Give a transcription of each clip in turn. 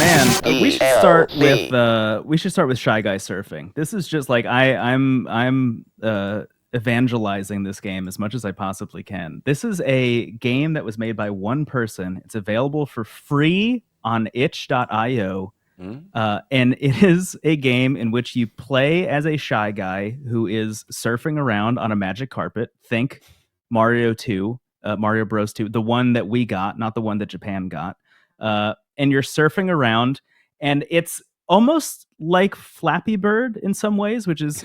man, we should start with Shy Guy Surfing. This is just like I'm evangelizing this game as much as I possibly can. This is a game that was made by one person. It's available for free on itch.io. And it is a game in which you play as a shy guy who is surfing around on a magic carpet. Think Mario 2, Mario Bros. 2, the one that we got, not the one that Japan got. And you're surfing around, and it's almost like Flappy Bird in some ways, which is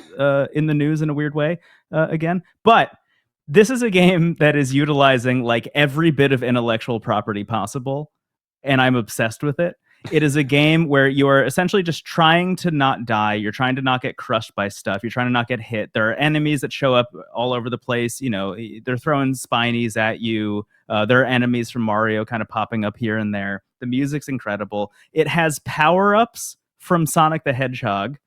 in the news in a weird way again. But this is a game that is utilizing like every bit of intellectual property possible, and I'm obsessed with it. It is a game where you are essentially just trying to not die. You're trying to not get crushed by stuff. You're trying to not get hit. There are enemies that show up all over the place. You know, they're throwing spinies at you. There are enemies from Mario kind of popping up here and there. The music's incredible. It has power-ups from Sonic the Hedgehog.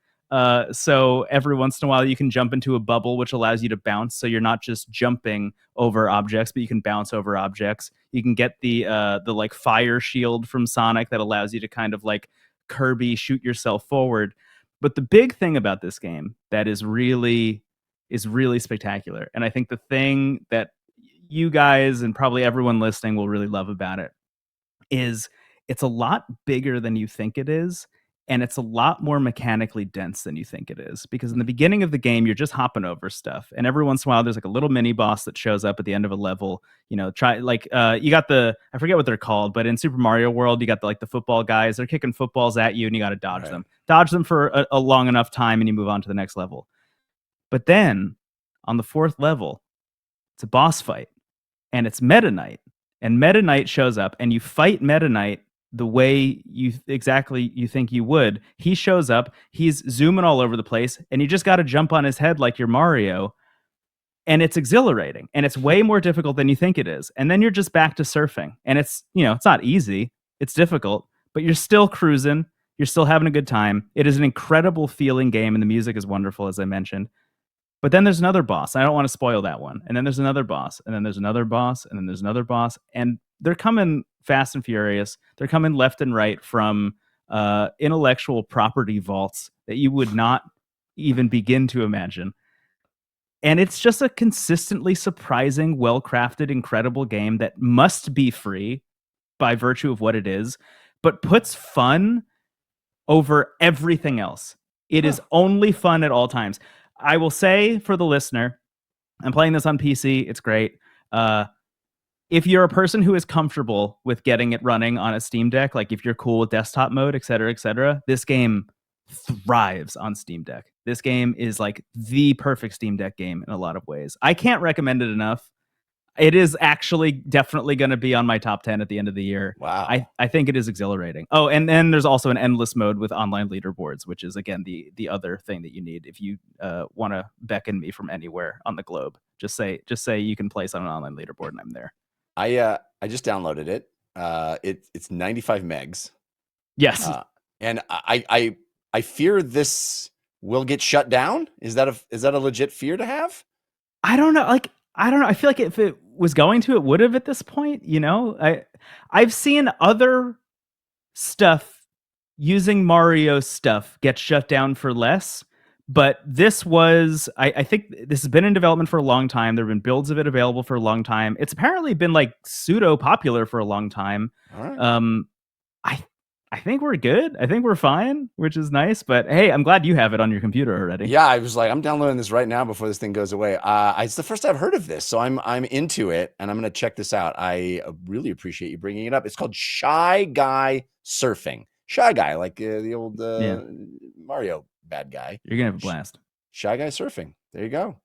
So every once in a while you can jump into a bubble, which allows you to bounce. So you're not just jumping over objects, but you can bounce over objects. You can get the like fire shield from Sonic that allows you to kind of like Kirby shoot yourself forward. But the big thing about this game that is really spectacular, and I think the thing that you guys and probably everyone listening will really love about it is it's a lot bigger than you think it is, and it's a lot more mechanically dense than you think it is, because in the beginning of the game you're just hopping over stuff, and every once in a while there's like a little mini boss that shows up at the end of a level. You know, try like you got the, I forget what they're called, but in Super Mario World you got the, like the football guys. They're kicking footballs at you and you got to dodge them for a long enough time, and you move on to the next level. But then on the fourth level it's a boss fight, and it's Meta Knight, and Meta Knight shows up, and you fight Meta Knight the way you think you would. He shows up, he's zooming all over the place, and you just got to jump on his head like you're Mario, and it's exhilarating, and it's way more difficult than you think it is. And then you're just back to surfing, and it's, you know, it's not easy, it's difficult, but you're still cruising, you're still having a good time. It is an incredible feeling game, and the music is wonderful, as I mentioned. But then there's another boss. I don't want to spoil that one. And then there's another boss, and then there's another boss, and then there's another boss. And they're coming fast and furious. They're coming left and right from intellectual property vaults that you would not even begin to imagine. And it's just a consistently surprising, well-crafted, incredible game that must be free by virtue of what it is, but puts fun over everything else. It is only fun at all times. I will say for the listener, I'm playing this on PC. It's great. If you're a person who is comfortable with getting it running on a Steam Deck, like if you're cool with desktop mode, et cetera, this game thrives on Steam Deck. This game is like the perfect Steam Deck game in a lot of ways. I can't recommend it enough. It is actually definitely going to be on my top 10 at the end of the year. Wow. I think it is exhilarating. Oh, and then there's also an endless mode with online leaderboards, which is, again, the other thing that you need if you want to beckon me from anywhere on the globe. Just say you can place on an online leaderboard, and I'm there. I just downloaded it. It's 95 megs. Yes. And I fear this will get shut down. Is that a legit fear to have? I don't know. I feel like if it was going to, it would have at this point. You know, I've seen other stuff using Mario stuff get shut down for less, but this was, I think this has been in development for a long time. There have been builds of it available for a long time. It's apparently been like pseudo popular for a long time. All right. I think we're good. I think we're fine, which is nice. But hey, I'm glad you have it on your computer already. Yeah, I was like, I'm downloading this right now before this thing goes away. It's the first I've heard of this, so I'm into it, and I'm going to check this out. I really appreciate you bringing it up. It's called Shy Guy Surfing. Shy Guy, like the old Mario bad guy. You're gonna have a blast. Shy Guy Surfing. There you go.